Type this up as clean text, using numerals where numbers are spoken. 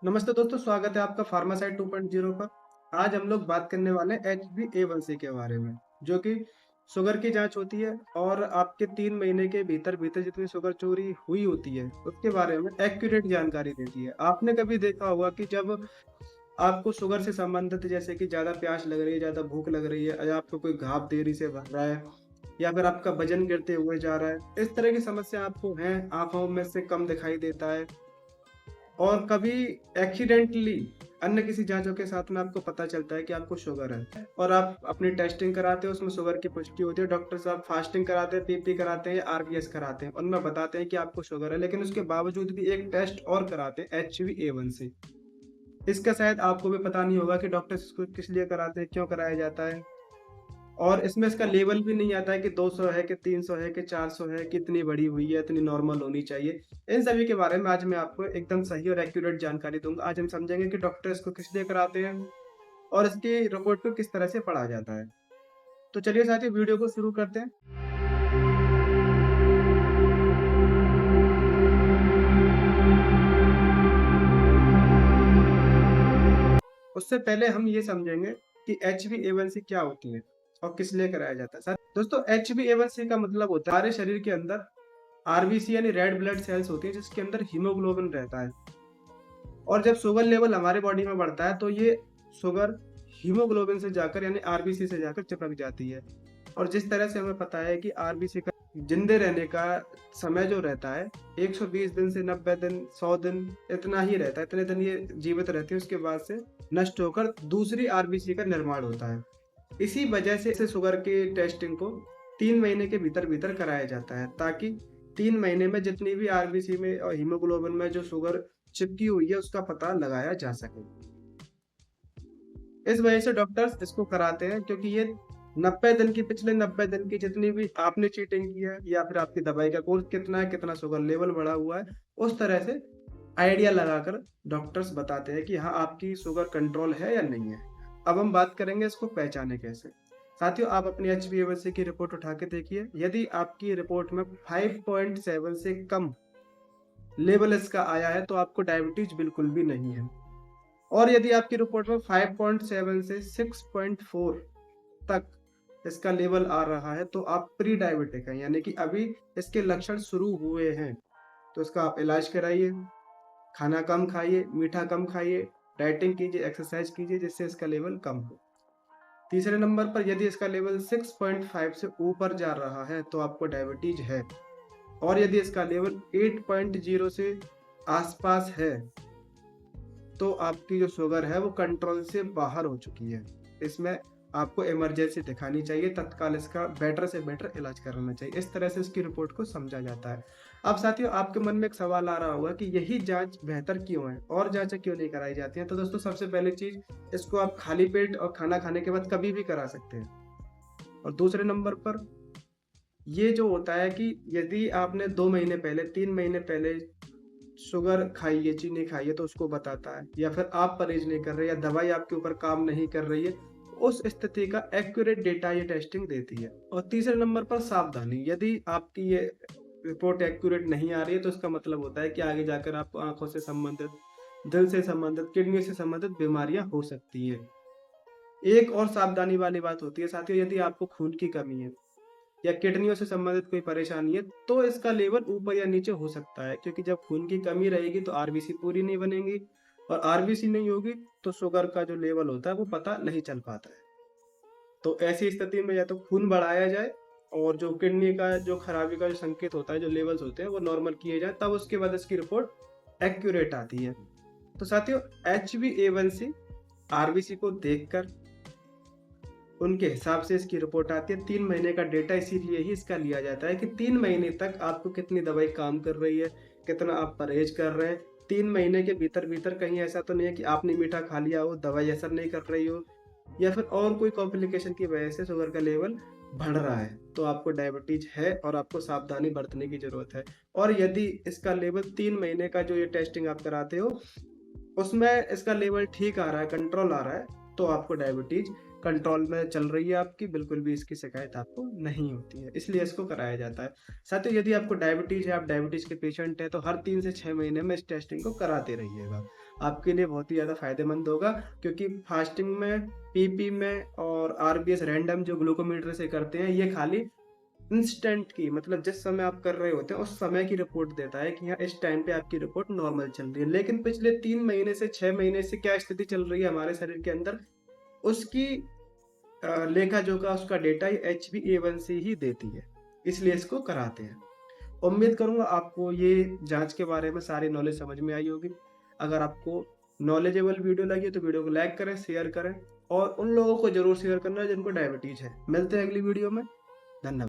नमस्ते दोस्तों, स्वागत है आपका फार्मासाइट 2.0 पर। आज हम लोग बात करने वाले हैं HbA1c के बारे में, जो कि शुगर की जांच होती है और आपके 3 महीने के भीतर-भीतर जितनी शुगर चोरी हुई होती है, उसके बारे में एक्यूरेट जानकारी देती है। आपने कभी देखा होगा कि जब आपको शुगर से संबंधित जैसे कि ज़्यादा प्यास लग रही है, ज़्यादा भूख लग रही है या आपको कोई घाव देरी से भर रहा है या फिर आपका वज़न गिरते हुए जा रहा है, इस तरह की समस्या आपको है, आँखों में से कम दिखाई देता है और कभी एक्सीडेंटली अन्य किसी जाँचों के साथ में आपको पता चलता है कि आपको शुगर है और आप अपनी टेस्टिंग कराते हो, उसमें शुगर की पुष्टि होती है। डॉक्टर साहब फास्टिंग कराते हैं, पीपी कराते हैं या आरबीएस कराते हैं। उनमें बताते हैं कि आपको शुगर है, लेकिन उसके बावजूद भी एक टेस्ट और कराते हैं HbA1c। इसका शायद आपको भी पता नहीं होगा कि डॉक्टर्स इसको किस लिए कराते हैं, क्यों कराया जाता है? और इसमें इसका लेवल भी नहीं आता है कि 200 है कि 300 है कि 400 है, कितनी बड़ी हुई है, इतनी नॉर्मल होनी चाहिए। इन सभी के बारे में आज मैं आपको एकदम सही और एक्यूरेट जानकारी दूँगा। आज हम समझेंगे कि डॉक्टर इसको किस लिए कराते हैं और इसकी रिपोर्ट को किस तरह से पढ़ा जाता है। तो चलिए साथियों, वीडियो को शुरू करते हैं। उससे पहले हम ये समझेंगे कि HbA1c क्या होती है और किस लिए कराया जाता है। दोस्तों, HbA1c का मतलब होता है हमारे शरीर के अंदर आरबीसी यानी रेड ब्लड सेल्स होती है जिसके अंदर हीमोग्लोबिन रहता है। और जब शुगर लेवल हमारे बॉडी में बढ़ता है तो ये शुगर हीमोग्लोबिन से जाकर यानी आरबीसी से जाकर चिपक जाती है। और जिस तरह से हमें पता है कि आरबीसी का जिंदे रहने का समय जो रहता है 120 दिन से 90 दिन 100 दिन इतना ही रहता है, इतने दिन ये जीवित रहती है, उसके बाद से नष्ट होकर दूसरी आरबीसी का निर्माण होता है। इसी वजह से इसे शुगर की टेस्टिंग को 3 महीने के भीतर भीतर कराया जाता है ताकि 3 महीने में जितनी भी आरबीसी में और हीमोग्लोबिन में जो शुगर चिपकी हुई है उसका पता लगाया जा सके। इस वजह से डॉक्टर्स इसको कराते हैं क्योंकि ये 90 दिन की पिछले 90 दिन की जितनी भी आपने चीटिंग की है या फिर आपकी दवाई का कोर्स कितना है, कितना शुगर लेवल बढ़ा हुआ है, उस तरह से आइडिया लगाकर डॉक्टर्स बताते हैं कि हाँ, आपकी शुगर कंट्रोल है या नहीं है। अब हम बात करेंगे इसको पहचाने कैसे। साथियों, आप अपनी HbA1c की रिपोर्ट उठा के देखिए। यदि आपकी रिपोर्ट में 5.7 से कम लेवल इसका आया है तो आपको डायबिटीज बिल्कुल भी नहीं है। और यदि आपकी रिपोर्ट में 5.7 से 6.4 तक इसका लेवल आ रहा है तो आप प्री डायबिटिक हैं, यानी कि अभी इसके लक्षण शुरू हुए हैं। तो इसका आप इलाज कराइए, खाना कम खाइए, मीठा कम खाइए, डाइटिंग कीजिए, एक्सरसाइज कीजिए जिससे इसका लेवल कम हो। तीसरे नंबर पर यदि इसका लेवल 6.5 से ऊपर जा रहा है तो आपको डायबिटीज है। और यदि इसका लेवल 8.0 से आसपास है तो आपकी जो शुगर है वो कंट्रोल से बाहर हो चुकी है। इसमें आपको इमरजेंसी दिखानी चाहिए, तत्काल इसका बेटर से बेटर इलाज कराना चाहिए। इस तरह से इसकी रिपोर्ट को समझा जाता है। अब साथियों, आपके मन में एक सवाल आ रहा होगा कि यही जाँच बेहतर क्यों है और जाँचें क्यों नहीं कराई जाती हैं? तो दोस्तों, सबसे पहली चीज़, इसको आप खाली पेट और खाना खाने के बाद कभी भी करा सकते हैं। और दूसरे नंबर पर ये जो होता है कि यदि आपने 2 महीने पहले, 3 महीने पहले शुगर खाई है, चीनी खाई है तो उसको बताता है, या फिर आप परहेज नहीं कर रहे या दवाई आपके ऊपर काम नहीं कर रही है, उस स्थिति का एक्यूरेट डेटा ये टेस्टिंग देती है। और तीसरे नंबर पर सावधानी, यदि आपकी ये रिपोर्ट एक्यूरेट नहीं आ रही है तो इसका मतलब होता है कि आगे जाकर आपको आँखों से संबंधित, दिल से संबंधित, किडनी से संबंधित बीमारियाँ हो सकती हैं। एक और सावधानी वाली बात होती है साथियों, यदि आपको खून की कमी है या किडनियों से संबंधित कोई परेशानी है, तो इसका लेवल ऊपर या नीचे हो सकता है, क्योंकि जब खून की कमी रहेगी तो आरबीसी पूरी नहीं बनेगी और आरबीसी नहीं होगी तो शुगर का जो लेवल होता है वो पता नहीं चल पाता है। तो ऐसी स्थिति में या तो खून बढ़ाया जाए और जो किडनी का जो खराबी का जो संकेत होता है, जो लेवल्स होते हैं वो नॉर्मल किए जाए, तब उसके बाद इसकी रिपोर्ट एक्यूरेट आती है। तो साथियों, HbA1c आरबीसी को देखकर उनके हिसाब से इसकी रिपोर्ट आती है। 3 महीने का डेटा इसीलिए ही इसका लिया जाता है कि 3 महीने तक आपको कितनी दवाई काम कर रही है, कितना आप परहेज कर रहे हैं। 3 महीने के भीतर-भीतर कहीं ऐसा तो नहीं है कि आपने मीठा खा लिया हो, दवाई असर नहीं कर रही हो या फिर और कोई कॉम्प्लिकेशन की वजह से शुगर का लेवल बढ़ रहा है, तो आपको डायबिटीज है और आपको सावधानी बरतने की ज़रूरत है। और यदि इसका लेवल 3 महीने का जो ये टेस्टिंग आप कराते हो उसमें इसका लेवल ठीक आ रहा है, कंट्रोल आ रहा है, तो आपको डायबिटीज़ कंट्रोल में चल रही है आपकी, बिल्कुल भी इसकी शिकायत आपको नहीं होती है, इसलिए इसको कराया जाता है। साथियों, यदि आपको डायबिटीज़ है, आप डायबिटीज़ के पेशेंट हैं, तो हर 3 से 6 महीने में इस टेस्टिंग को कराते रहिएगा। आपके लिए बहुत ही ज़्यादा फायदेमंद होगा, क्योंकि फास्टिंग में, पीपी में और आरबीएस रैंडम जो ग्लूकोमीटर से करते हैं, ये खाली इंस्टेंट की, मतलब जिस समय आप कर रहे होते हैं उस समय की रिपोर्ट देता है कि हाँ इस टाइम पे आपकी रिपोर्ट नॉर्मल चल रही है। लेकिन पिछले 3 महीने से 6 महीने से क्या स्थिति चल रही है हमारे शरीर के अंदर, उसकी लेखा जोखा, उसका डेटा HbA1c ही देती है, इसलिए इसको कराते हैं। उम्मीद करूंगा आपको ये जांच के बारे में सारी नॉलेज समझ में आई होगी। अगर आपको नॉलेजेबल वीडियो लगी तो वीडियो को लाइक करें, शेयर करें और उन लोगों को जरूर शेयर करना जिनको डायबिटीज है। मिलते हैं अगली वीडियो में। धन्यवाद।